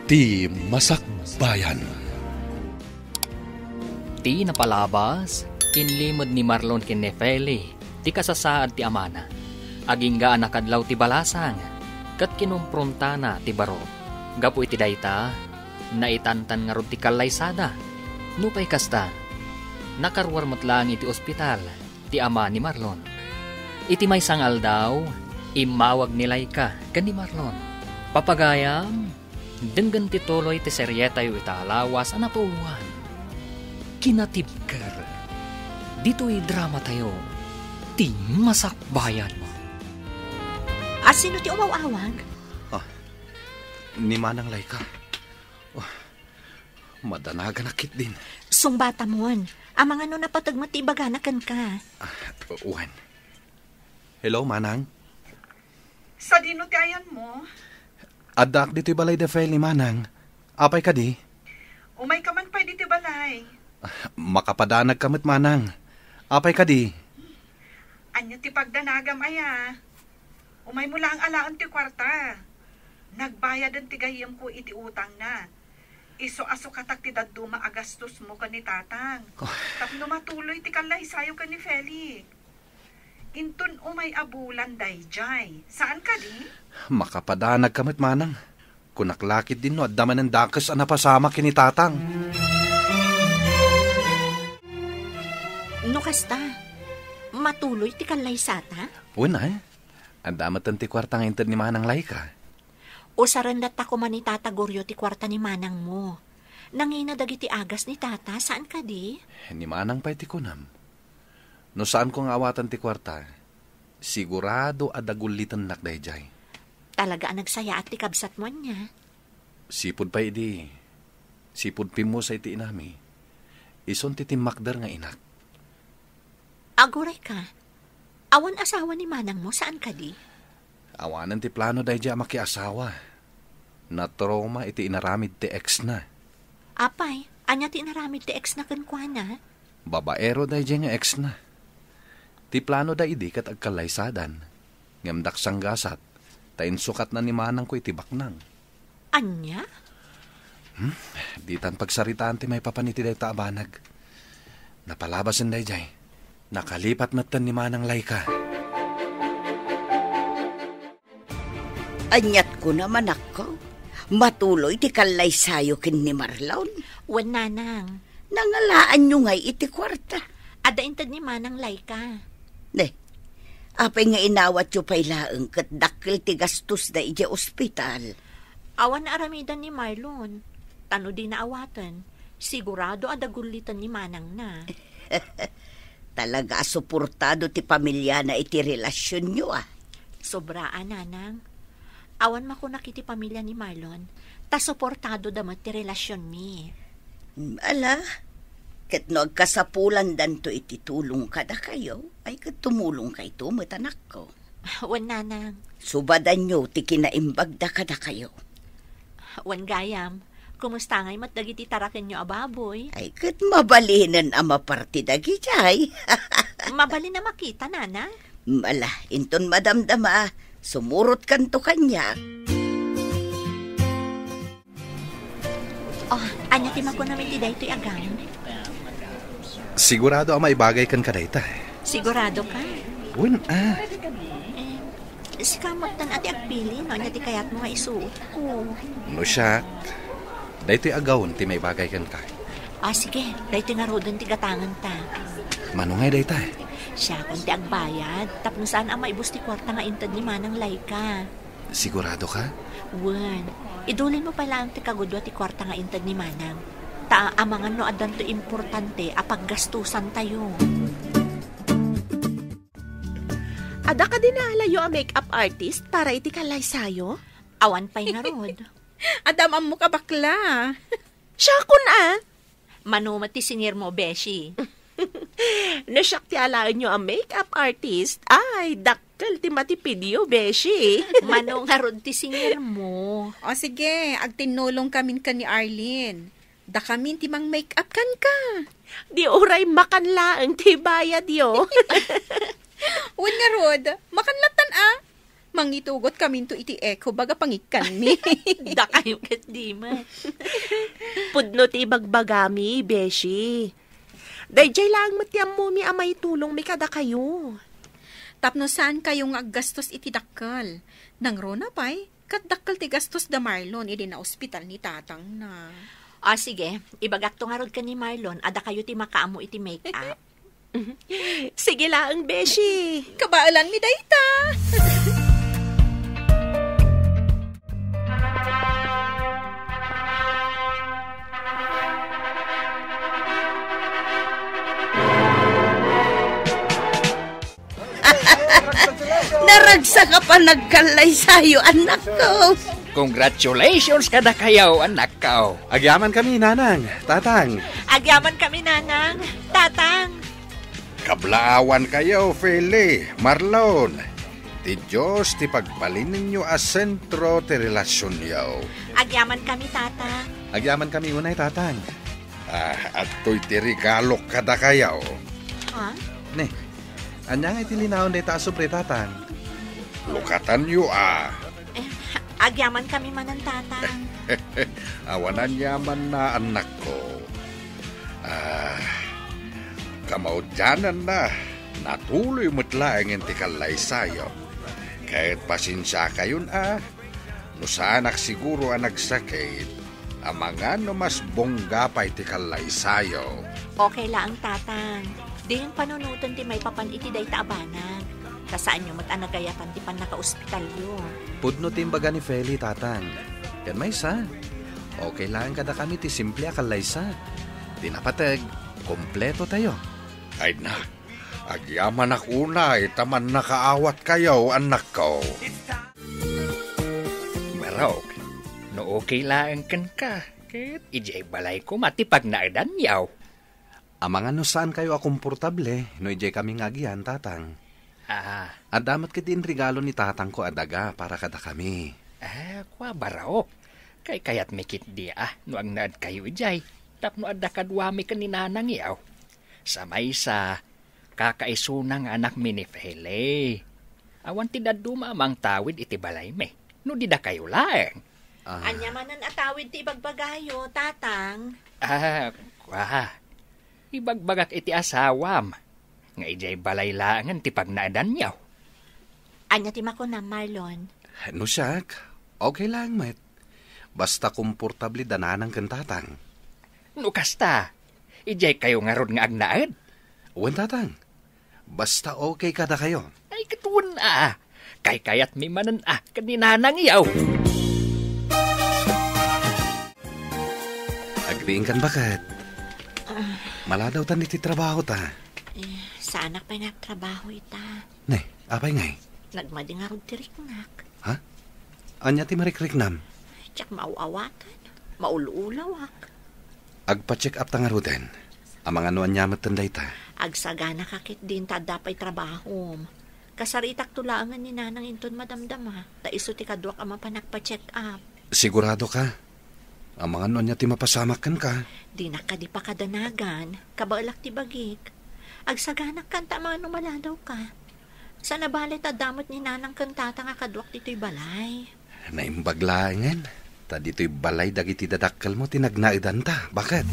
Ti Masakbayan. Ti napalabas, inlimod ni Marlon ken Nefeli, ti kasasaad ti amana. Agingga nakadlaw ti balasang, kat kinumpronta na ti baro. Gapu iti dayta, naitantan nga rod ti kalaysada. Nupay kasta, nakarwar matlang iti ospital, ti ama ni Marlon. Iti may sangal daw, imawag nilay ka, kan ni Marlon. Papagayam, denggan ti tuloy ti seryeta yu italawas anapuluan. Kinatibker, dito'y drama tayo, ti Masakbayan mo. Sino ti umawawag? Ni Manang Laika. Madanaga nakit din. Sungbata mon, amang ano na patagmat ti ibaganakan ka. Uwan. Hello, Manang? Sa dino ti ayan mo? Adak dito'y balay de file ni Manang. Apay ka di? Umay ka man pa di ti balay. Makapadanag kamit, Manang. Apay ka di? Anya ti pagdanagam aya. Umay mo lang alaan ti kwarta. Nagbayadan ti gayam ko iti utang na. Iso-aso katak ti daduma agastos mo ka ni tatang. Tapno matuloy ti kalay sayo ka ni Feli. Intun umay abulan dayjay. Saan ka di? Makapadanag kamit, Manang. Kunaklakit din no at daman ng dakas ang napasama kini tatang. No kasta, matuloy ti kalay sata? Una ang damat ti kwarta nga intad ni Manang Laika. O sarandat ako man ni Tata Goryo ti kwarta ni Manang mo. Nangina dagiti agas ni Tata, saan ka di? Ni Manang pa'y ti kunam. No saan kong awatan ti kwarta, sigurado adagulitan nakdayjay. Talaga ang nagsaya at ti kabsat mo niya. Sipod pa idi. Sipod pimo sa iti inami. Ison ti timakder nga inak. Aguray ka. Awan asawa ni Manang mo, saan ka di? Awanan ti plano dayjay makiasawa. Na-trauma iti inaramid ti ex na. Apay, anya ti inaramid ti ex na kankwana? Babaero dayjay nga ex na. Ti plano da idi kat agkalaysadan. Ngamdak sanggasat. Tain sukat na ni Manang ko iti baknang. Anya? Di tan pagsaritaan ti may papaniti day taabanag. Napalabasin dayjay. Nakalipat matan ni Manang Laika. Anyat ko naman ako. Matuloy ti kalay sayo kin ni Marlon. Wan nanang. Nangalaan nyo ngay iti kwarta. Ada intad ni Manang Laika. Apay nga inawat yu pa'y laeng kat dakil ti gastos da iti ospital. Awan na aramidan ni Marlon. Tano di na awatan. Sigurado adagulitan ni Manang na. Talaga suportado ti pamilya na iti relasyon nyo Sobraan, nanang. Awan mako nakiti pamilya ni Marlon. Ta suportado damat ti relasyon mi. Ala, ket no agkasapulan danto iti tulong kada kayo, ay ket tumulong kay tumit anak ko. Wan nanang. Subadan nyo ti kinaimbag da kada kayo. Wan gayam. Kumusta ngay matdagiti taraken nyo ababoy? Ay ket mabalinan ang maparti dagijay. Mabali na makita, nanang. Mala, inton madamdama, sumurot kanto kanya. Anya ti mako namin ti daytoy agam. Sigurado ang maibagay kan kadayta. Sigurado ka? Si kamot tan ati agpili, no? Anya ti kayat mo nga isuot ko. No siya, daytoy agawon ti maibagay kan ka. Sige, daytoy nga rodon ti gatangan ta. Manungay dayta. Siya kung ti agbayad, tapno saan ang maibus ti kwarta nga intad ni Manang Laika. Sigurado ka? Wan, idulin mo pala ang ti kagudwa ti kwarta nga intad ni Manang. Amangan no adan to importante apaggastusan tayo. Ada ka dinalayo ang makeup artist para iti kalay sayo? Awan pa'y nga rod. Adam ang muka bakla. Siya kun Manumat ti singir mo, Beshi. Nasyak ti alaan nyo ang makeup artist. Ay, dakkel ti matipidyo, Beshi. Manong nga rod ti singir mo. O sige, agtinulong kamin ka ni Arlene. Da kamin ti mang makeup kan ka. Di oray makanlaang ti bayad yo. Uwan nga rod, makanlatan Mangitugot kami to iti eko baga pangikan mi. Da kayo kat di man. Pudno ti bagbagami, beshi. Dayjay lang matiyam mo mi amay tulong mi kada kayo. Tapno saan kayong aggastos iti dakkel? Nang rona pa'y, kat dakkel ti gastos da Marlon, idi na ospital ni tatang na. Sige, ibagak to nga rod ka ni Marlon, ada kayo ti makaamo iti make-up. Sige lang, beshi. Kabaalan mi dayta. Naragsa ka pa nagkalay sa'yo, anak ko. Congratulations kada kayo, anak ko. Agyaman kami, nanang, tatang. Agyaman kami, nanang, tatang. Kablaawan kayo, Feli, Marlon. Ti Diyos ti pagbalin ninyo a sentro ti relasyon yaw. Agyaman kami, tatang. Agyaman kami unay, tatang. At to'y ti regalo kada kayaw. Ha? Ne, anyang itilinaon day ta sobre, tatang. Lukatan nyo Agyaman kami manan, tatang. Awanan yaman na anak ko. Kamaudyanan na. Natuloy mutlaang ti kalay sayo. Kahit pasensya kayon no sanak siguro nagsakit, amangan no mas bongga pa iti kalay sayo. Okay lang, tatang. Di yung panunutan ti may papan iti day taabanan. Kasaan nyo matanagayapan ti pan naka-ospitalyo. Pudno timbaga ni Feli, tatang. Yan may sa. Okay lang kada kami ti simple akalaysa. Tinapatag, kompleto tayo. Ay na, agyaman ako na, itaman nakaawat kayo, anak ko. Barok, no okay lang kan ka. Kit, ijay balay ko matipag na edan yaw. Amangan no saan kayo akomportable, no ijay kaming agyan, tatang. At damat kitin regalo ni tatang ko adaga para kada kami. Kwa barok. Kay kayat mikit di no ang naad kayo ijay. Tapno adda kadwami ka ni nanang yaw. Samay sa kakaisunang anak mi ni Feli. Awan ti daduma amang tawid iti balay me. No di da kayo laeng. Anya manan atawid ti ibagbagayo, tatang. Kwa. Ibagbagak iti asawam. Nga ijay balay laangan ti pagnaadan yaw. Anya ti makuna, Marlon. No siyak, okay lang, met. Basta komportable dananang kan tatang. No kasta. Ijay kayo nga ron nga agnaad. Uwan, tatang. Basta okay kada kayo. Ay katuon Kay kayat mi manan kaninanang yaw. Agriin kan bakat. Maladaw tan iti trabaho ta. Sa anak pa nagtrabaho ita. Ne, apay ngay? Nagmadi nga rod tiriknak. Ha? Anya ti marikriknam? Tsak mauawatan. Maululawak. Agpa-check up ta nga ruden. Amang ano anyamat tanday ta. Agsagana kakit din ta dapay trabaho. Kasaritak tulangan ni nanang inton madamdama. Ta iso ti kadwak ama pa nagpa-check up. Sigurado ka? Amang ano anya ti mapasamakan ka? Di na ka di pa kadanagan. Kabalak ti bagik. Agsaganak kanta mga numaladaw ka. Sa nabalit damot ni nanang kantata nga kadwak dito'y balay. Naimbaglaangan. Ta dito'y balay dagiti dadakkel mo tinagnaidan ta. Bakit?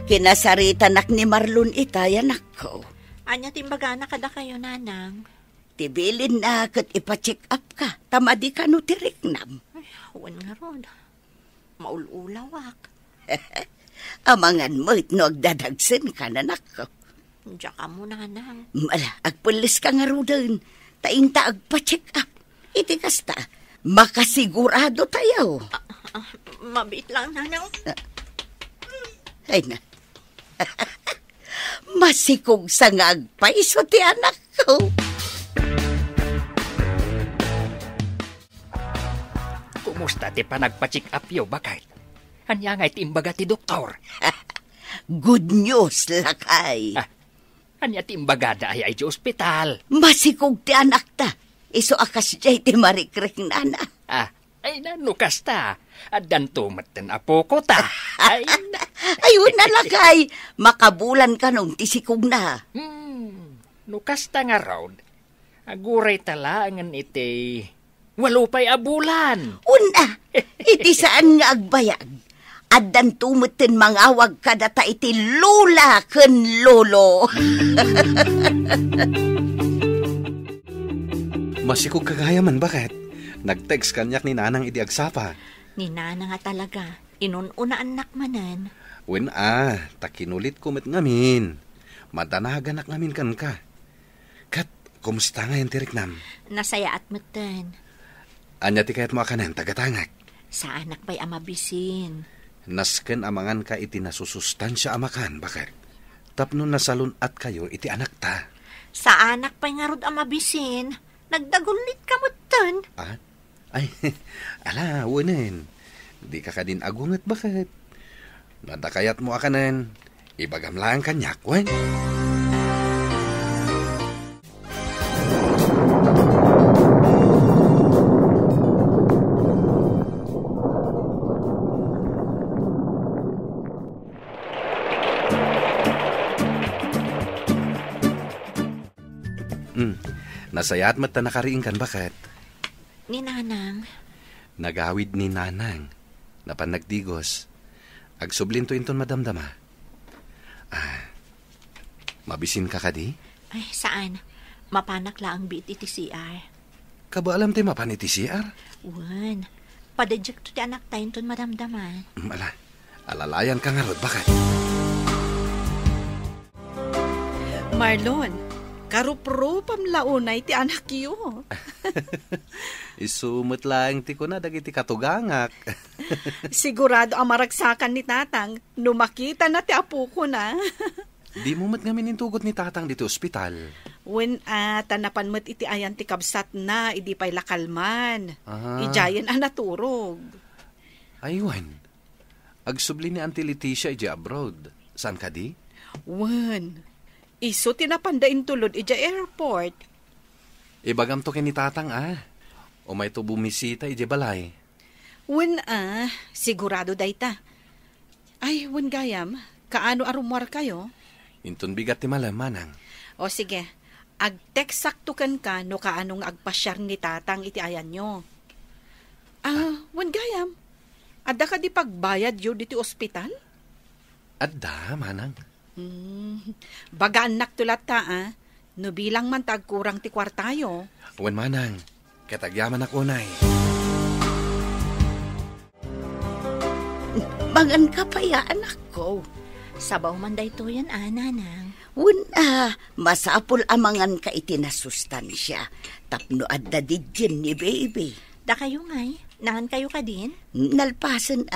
Kinasaritanak ni Marlon itay, anak ko. Anya timbagana kada kayo, nanang. Tibilin na kat ipa-check up ka. Tamadi ka no tiriknam. Ay, huwan nga ron. Maululawak. Amangan mo no agdadagsin ka, anak ko. Diyan ka mo, nanang. Mala, agpulis ka nga rudin. Tainta agpa-check up. Iti kasta, makasigurado tayo. Mabit lang, nanang. Ay na. Masikog sa nga agpaiso ti anak ko. Kumusta ti panagpa-check up yo, bakit? Anya nga iti imbaga ti doktor. Good news, lakay. Anya ti imbaga da ay di ospital. Masikog ti anak ta. Iso akas jay ti marikrik nana. Ay nanukas ta. Adan tumaten apo ko ta. Ay na. Ayun na lakay. Makabulan ka nung tisikog na. Nukasta nga raw, aguray talaangan iti, walupay abulan. Una, iti saan nga agbayag? Addan tumutin mangawag kadata iti lula ken lolo. Masikog kagayaman, bakit? Nag-text kanyak ni nanang iti agsapa. Ni Nana nga talaga, inununa anak manan. Wen takinulit kumit ngamin. Madanagan ak ngamin kan ka. Kat, kumusta nga yung tiriknam? Nasaya at mutan. Anya ti kayat mo akanan, tagatangak. Sa anak pa'y amabisin. Nasken amangan ka iti nasusustansya amakan, bakit? Tapno nasalun at kayo iti anak ta. Sa anak pa'y nga rod amabisin. Nagdagulit ka mutan. Ah? Ay, ala, unin. Di ka din agungat, bakit? Nadakayat mo akanan, ibagam lang kanyak, wen. Nasayat mat na nakariing kan, bakit? Ni Nanang. Nagawid ni Nanang. Napanagdigos. Agsublinto inton madamdama. Mabisin ka kadi? Ay, saan? Mapanak lang bit iti CR. Kaba alam tayo mapan iti CR? Wan. Padadyak to ti anak tayo inton madamdaman. Alalayan ka nga rod, bakit? Marlon, karupropam launay ti anak yo. Isumot lang ti ko na dagiti katugangak. Sigurado ang maragsakan ni tatang, numakita na ti apo ko na. Di mo mat ngamin intugot ni tatang dito ospital. When tanapan mat iti ayan ti kabsat na, idi pa'y lakalman. Ijayan naturog. Aywan. Agsubli ni Auntie Leticia iji abroad. Saan ka di? Wan. Iso tinapandain tulod ija airport. Ibagam to ni tatang O may to bumisita iji balay. Wen sigurado dayta. Ay, wen gayam, kaano arumwar kayo? Inton bigat ti malamanang. O sige, ag-text saktukan ka no kaanong agpasyar ni tatang iti ayan nyo. Wen gayam, adda ka di pagbayad yo diti ospital? Adda, manang. Baga anak tulat ta, no bilang man tagkurang ti kwartayo. Wen manang, katagyaman ako nay. Mangan ka pa ya, anak ko. Sabaw man dayto yan, Nanang. Masapul amangan ka iti nasustansya. Tapno adda dijin ni baby. Da kayo ngay, nangan kayo ka din? Nalpasan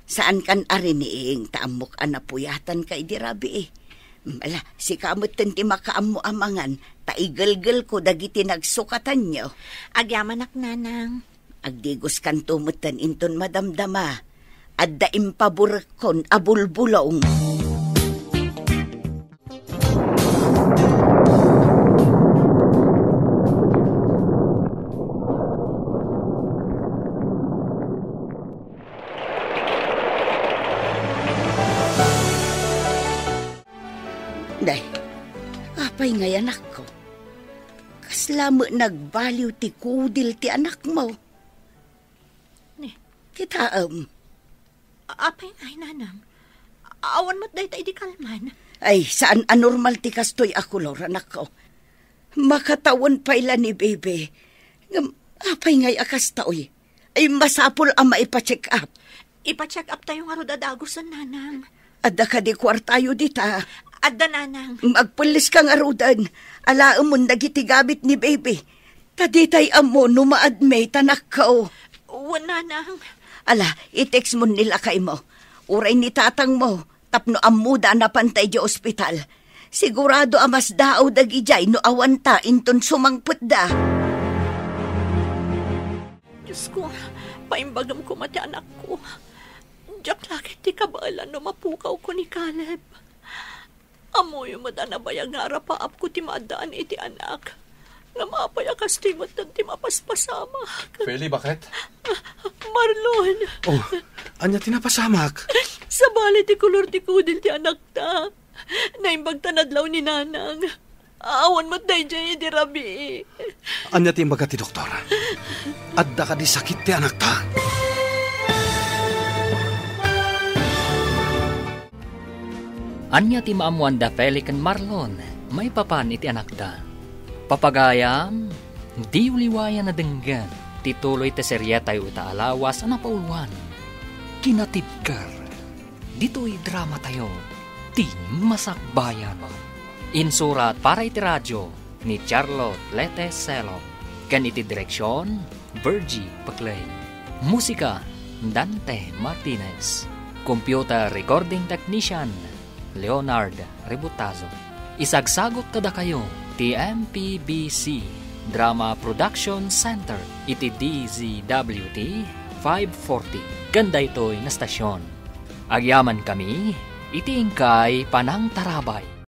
Saan kan ariniing taamok anapuyatan ka idirabi si kamot ti makaam mo amangan, taigalgal ko dagiti nagsukatan nyo. Agyaman ak, Nanang. Agdigos kan tumutan inton madamdama, adda impaburekon abulbulong. Day, apay ngay anak ko. Kaslamo nagbaliw ti kudil ti anak mo. Kitaam. Apay ngay, Nanang. Awan mo't day tayo di kalman. Ay, saan anormal ti kastoy ako, Lord, anak ko. Makatawan pa ila ni bebe. Apay ngay akas taoy. Ay masapol ang maipacheck up. Ipacheck up tayo nga rodadagosan, Nanang. Adda ka di kwartayo dita. Adda, Nanang. Magpulis kang arudan. Alaam mo nagitigabit ni baby. Kaditay amo numaadmay tanak ko. Nanang. Ala, i-text mo nila kay mo. Uray ni tatang mo. Tapno amuda na pantay di ospital. Sigurado amas daaw dagijay no awanta inton sumangput da. Diyos ko, paimbagam ko mati anak ko. Diyak lakit di kabalan no mapukaw ko ni Caleb. Amo yung madanabayag nga arapaap ko ti madaan iti anak. Nga mapayakas ti matan ti mapaspasama. Feli, bakit? Marlon. Anya tinapasamak? Sa bali ti kulor ti kudil ti anak ta. Naimbag tanadlaw ni Nanang. Awan mo dayjay iti rabi. Anya ti magati doktor. Adda ka di sakit ti anak ta. Anya ti maamuan da Feli ken Marlon, may papan iti anak da. Papagayam, di uliwayan na denggan, tituloy te serya tayo ita alawas na pauluan. Kinatibkar, dito'y drama tayo, ti masakbayan. Insurat para iti radyo ni Charlotte Lete Selo, ken iti direksyon, Virgie Paclay. Musika, Dante Martinez. Computer recording technician, Leonard Rebutazo. Isagsagot kada kayo ti MPBC Drama Production Center iti DZWT 540. Ganda ito'y na stasyon. Agyaman kami iti ingkay Panang Tarabay.